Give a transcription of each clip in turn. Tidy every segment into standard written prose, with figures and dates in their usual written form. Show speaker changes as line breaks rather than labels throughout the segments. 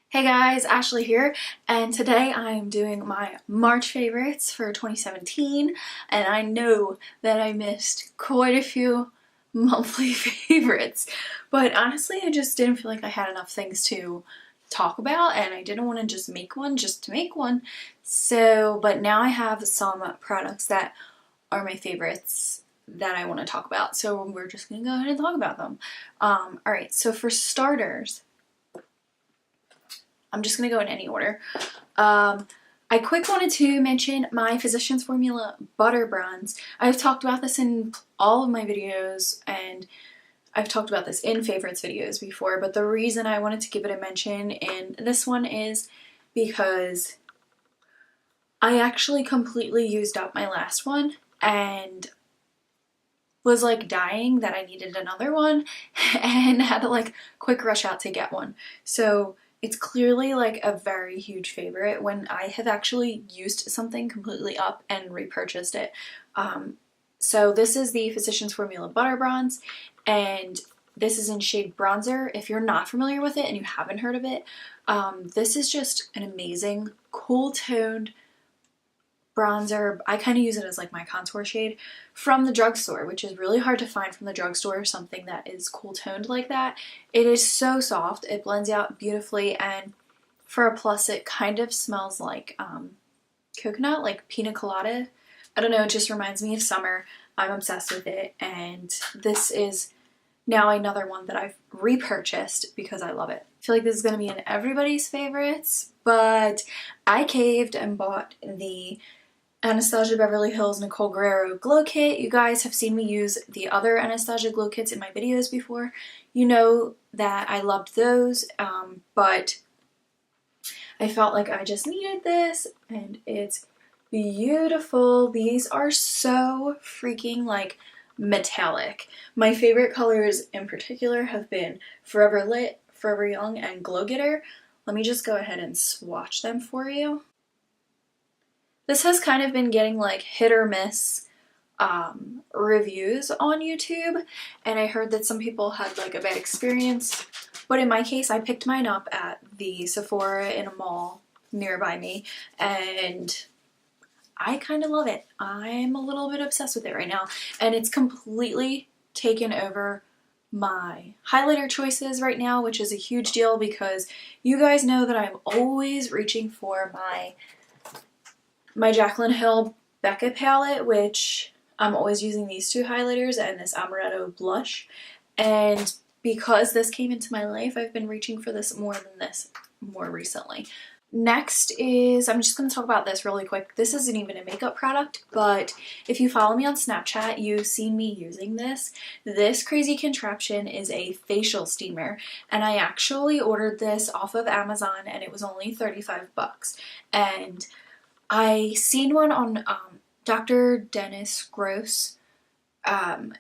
Hey guys, Ashley here, and today I am doing my March favorites for 2017, and I know that I missed quite a few monthly favorites, but honestly I just didn't feel like I had enough things to talk about, and I didn't want to just make one just to make one. But now I have some products that are my favorites that I want to talk about, so we're just going to go ahead and talk about them. Alright, so for starters, I'm just going to go in any order. I quick wanted to mention my Physicians Formula Butter Bronze. I've talked about this in all of my videos, and I've talked about this in favorites videos before, but the reason I wanted to give it a mention in this one is because I actually completely used up my last one and was like dying that I needed another one and had to like quick rush out to get one. So it's clearly like a very huge favorite when I have actually used something completely up and repurchased it. So this is the Physicians Formula Butter Bronze, and this is in shade Bronzer. If you're not familiar with it and you haven't heard of it, this is just an amazing, cool toned bronzer. I kind of use it as like my contour shade from the drugstore, which is really hard to find from the drugstore, something that is cool toned like that. It is so soft, it blends out beautifully, and for a plus it kind of smells like coconut, like pina colada. I don't know, it just reminds me of summer. I'm obsessed with it, and this is now another one that I've repurchased because I love it. I feel like this is going to be in everybody's favorites, but I caved and bought the Anastasia Beverly Hills Nicole Guerriero Glow Kit. You guys have seen me use the other Anastasia Glow Kits in my videos before. You know that I loved those, but I felt like I just needed this, and it's beautiful. These are so freaking like metallic. My favorite colors in particular have been Forever Lit, Forever Young, and Glow Getter. Let me just go ahead and swatch them for you. This has kind of been getting like hit or miss reviews on YouTube, and I heard that some people had like a bad experience, but in my case I picked mine up at the Sephora in a mall nearby me, and I kind of love it. I'm a little bit obsessed with it right now, and it's completely taken over my highlighter choices right now, which is a huge deal because you guys know that I'm always reaching for my Jaclyn Hill Becca palette, which I'm always using these two highlighters and this amaretto blush, and because this came into my life, I've been reaching for this more than this more recently. Next is, I'm just going to talk about this really quick. This isn't even a makeup product, but if you follow me on Snapchat, you've seen me using this. This crazy contraption is a facial steamer, and I actually ordered this off of Amazon, and it was only 35 bucks. And I seen one on Dr. Dennis Gross,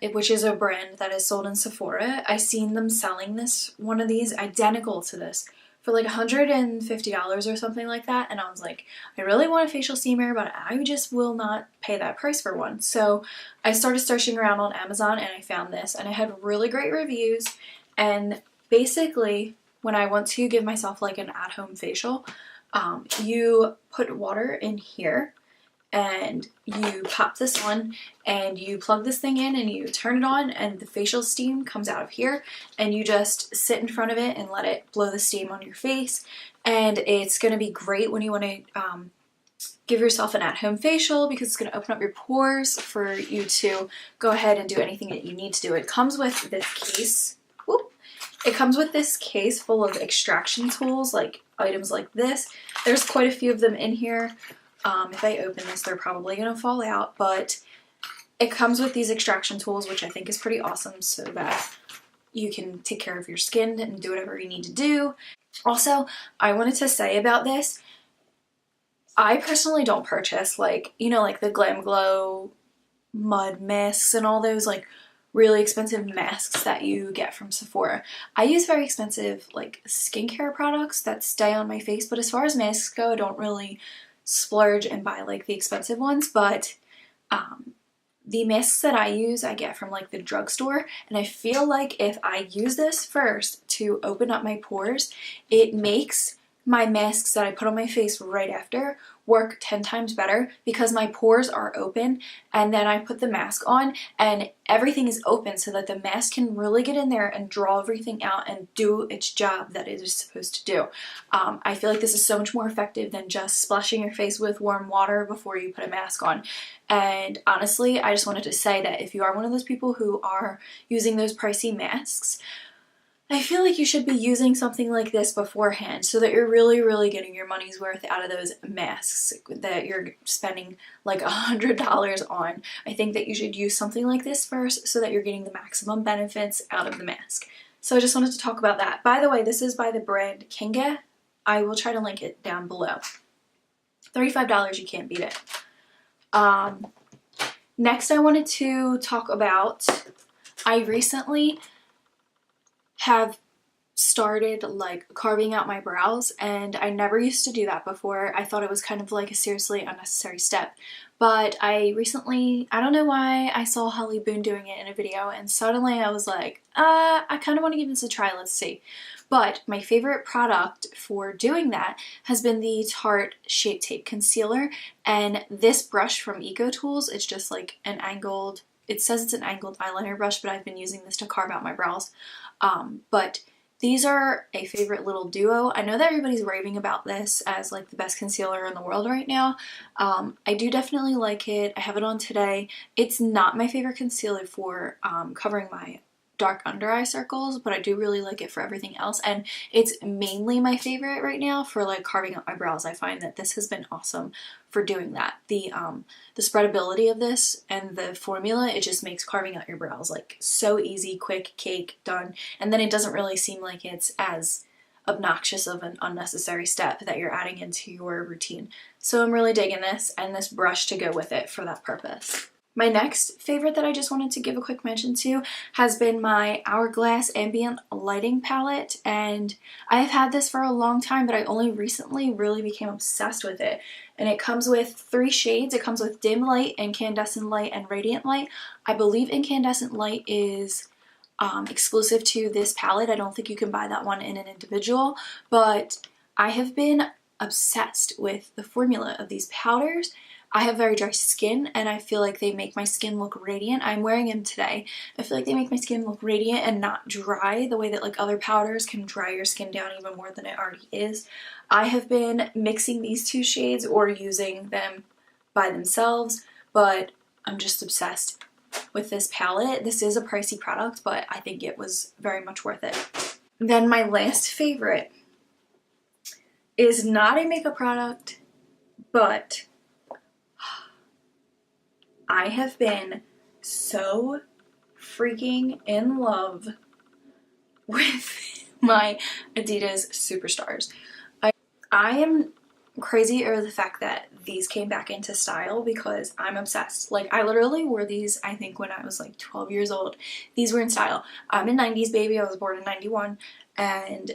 which is a brand that is sold in Sephora. I seen them selling one of these identical to this for like $150 or something like that, and I was like, I really want a facial steamer, but I just will not pay that price for one. So I started searching around on Amazon, and I found this, and it had really great reviews. And basically, when I want to give myself like an at-home facial, you put water in here and you pop this on and you plug this thing in and you turn it on, and the facial steam comes out of here, and you just sit in front of it and let it blow the steam on your face. And it's going to be great when you want to give yourself an at-home facial, because it's going to open up your pores for you to go ahead and do anything that you need to do. It comes with this case. Whoop. It comes with this case full of extraction tools, like items like this. There's quite a few of them in here. If I open this, they're probably going to fall out, but it comes with these extraction tools, which I think is pretty awesome, so that you can take care of your skin and do whatever you need to do. Also, I wanted to say about this, I personally don't purchase like, you know, like the Glam Glow mud masks and all those like really expensive masks that you get from Sephora. I use very expensive like skincare products that stay on my face, but as far as masks go, I don't really splurge and buy like the expensive ones, but the masks that I use I get from like the drugstore, and I feel like if I use this first to open up my pores, it makes my masks that I put on my face right after work 10 times better because my pores are open, and then I put the mask on and everything is open so that the mask can really get in there and draw everything out and do its job that it is supposed to do. I feel like this is so much more effective than just splashing your face with warm water before you put a mask on. And honestly, I just wanted to say that if you are one of those people who are using those pricey masks, I feel like you should be using something like this beforehand so that you're really getting your money's worth out of those masks that you're spending like $100 on. I think that you should use something like this first so that you're getting the maximum benefits out of the mask. So I just wanted to talk about that. By the way, this is by the brand KINGA. I will try to link it down below. $35, you can't beat it. Next I wanted to talk about, I recently have started like carving out my brows, and I never used to do that before. I thought it was kind of like a seriously unnecessary step, but I recently, I don't know why, I saw Holly Boone doing it in a video and suddenly I was like, I kind of want to give this a try, let's see. But my favorite product for doing that has been the Tarte Shape Tape Concealer, and this brush from Eco Tools, it's just like an angled, it says it's an angled eyeliner brush, but I've been using this to carve out my brows. But these are a favorite little duo. I know that everybody's raving about this as like the best concealer in the world right now. I do definitely like it. I have it on today. It's not my favorite concealer for covering my dark under eye circles, but I do really like it for everything else, and it's mainly my favorite right now for like carving out my brows. I find that this has been awesome for doing that. The spreadability of this and the formula, it just makes carving out your brows like so easy, quick, cake, done, and then it doesn't really seem like it's as obnoxious of an unnecessary step that you're adding into your routine. So I'm really digging this, and this brush to go with it for that purpose. My next favorite that I just wanted to give a quick mention to has been my Hourglass Ambient Lighting palette, and I have had this for a long time, but I only recently really became obsessed with it. And it comes with 3 shades. It comes with Dim Light, Incandescent Light, and Radiant Light. I believe Incandescent Light is exclusive to this palette. I don't think you can buy that one in an individual, but I have been obsessed with the formula of these powders. I have very dry skin, and I feel like they make my skin look radiant. I'm wearing them today. I feel like they make my skin look radiant and not dry the way that like other powders can dry your skin down even more than it already is. I have been mixing these 2 shades or using them by themselves, but I'm just obsessed with this palette. This is a pricey product, but I think it was very much worth it. Then my last favorite is not a makeup product, but I have been so freaking in love with my Adidas Superstars. I am crazy over the fact that these came back into style because I'm obsessed. Like, I literally wore these, I think, when I was like 12 years old. These were in style. I'm a 90s baby. I was born in 91, and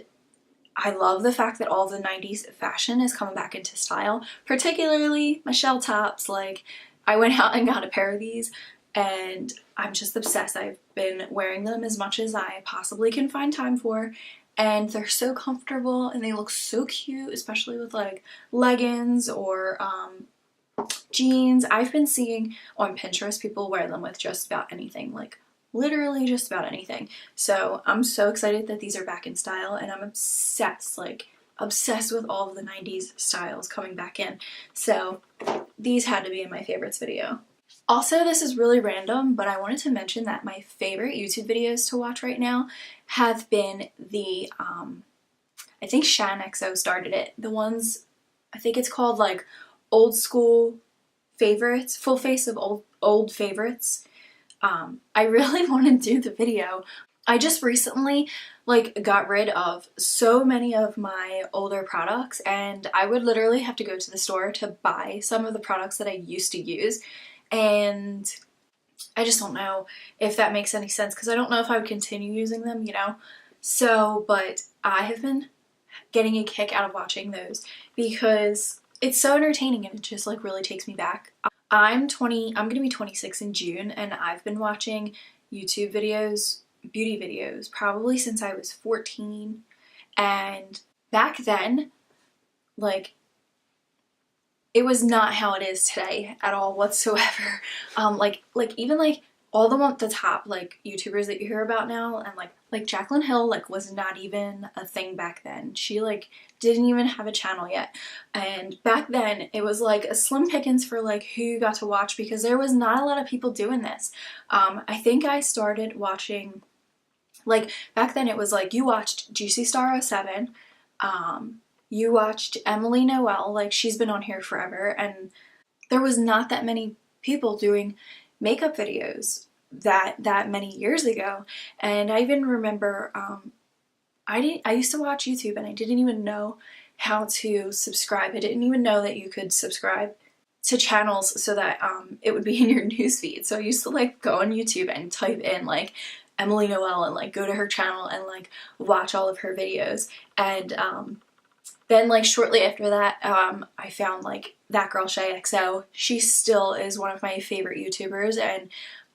I love the fact that all the 90s fashion is coming back into style, particularly my shell tops. Like, I went out and got a pair of these, and I'm just obsessed. I've been wearing them as much as I possibly can find time for, and they're so comfortable and they look so cute, especially with like leggings or jeans. I've been seeing on Pinterest people wear them with just about anything, like literally just about anything. So I'm so excited that these are back in style, and I'm obsessed, like obsessed with all of the 90s styles coming back in. So these had to be in my favorites video. Also, this is really random, but I wanted to mention that my favorite YouTube videos to watch right now have been the, I think Shan XO started it. The ones, I think it's called like Old School Favorites, Full Face of Old Favorites. I really want to do the video. I just recently like got rid of so many of my older products, and I would literally have to go to the store to buy some of the products that I used to use, and I just don't know if that makes any sense because I don't know if I would continue using them, you know? So, but I have been getting a kick out of watching those because it's so entertaining and it just like really takes me back. I'm gonna be 26 in June, and I've been watching YouTube videos, beauty videos, probably since I was 14, and back then like, it was not how it is today at all whatsoever. Like even like all the top like YouTubers that you hear about now, and like Jaclyn Hill like was not even a thing back then. She like didn't even have a channel yet, and back then it was like a slim pickings for like who you got to watch, because there was not a lot of people doing this. I think I started watching, like back then it was like you watched Juicy Star 07, you watched Emily Noel, like she's been on here forever, and there was not that many people doing makeup videos that many years ago. And I even remember I used to watch YouTube and I didn't even know how to subscribe. I didn't even know that you could subscribe to channels so that it would be in your newsfeed. So I used to like go on YouTube and type in like Emily Noel and like go to her channel and like watch all of her videos. And then like shortly after that, I found like That Girl Shay XO. She still is one of my favorite YouTubers, and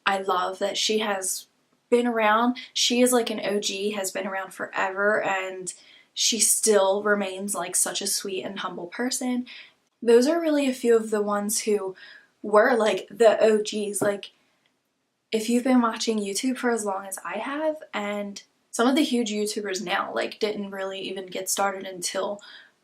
I love that she has been around. She is like an OG, has been around forever, and she still remains like such a sweet and humble person. Those are really a few of the ones who were like the OGs. Like if you've been watching YouTube for as long as I have, and some of the huge YouTubers now like didn't really even get started until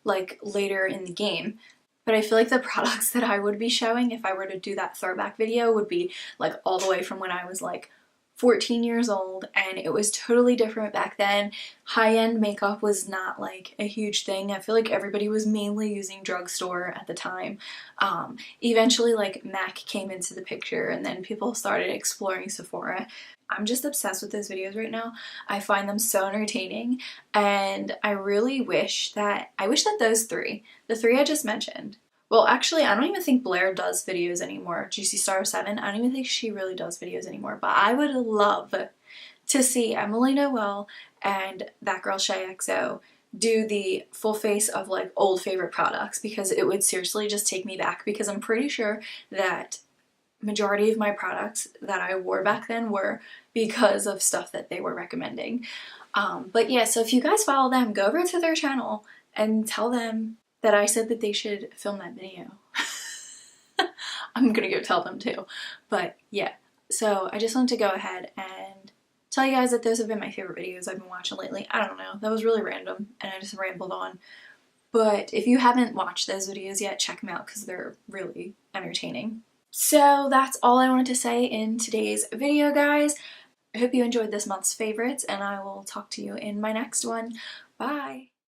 like later in the game. But I feel like the products that I would be showing if I were to do that throwback video would be like all the way from when I was like 14 years old, and it was totally different back then. High-end makeup was not like a huge thing. I feel like everybody was mainly using drugstore at the time. Eventually like MAC came into the picture, and then people started exploring Sephora. I'm just obsessed with those videos right now. I find them so entertaining, and I really wish that those three, the three I just mentioned, well actually I don't even think Blair does videos anymore. Juicy Star 7, I don't even think she really does videos anymore, but I would love to see Emily Noel and That Girl Shay XO do the full face of like old favorite products, because it would seriously just take me back, because I'm pretty sure that majority of my products that I wore back then were because of stuff that they were recommending. But yeah, so if you guys follow them, go over to their channel and tell them that I said that they should film that video. I'm gonna go tell them too. But yeah, so I just wanted to go ahead and tell you guys that those have been my favorite videos I've been watching lately. I don't know, that was really random and I just rambled on. But if you haven't watched those videos yet, check them out because they're really entertaining. So that's all I wanted to say in today's video, guys. I hope you enjoyed this month's favorites, and I will talk to you in my next one. Bye!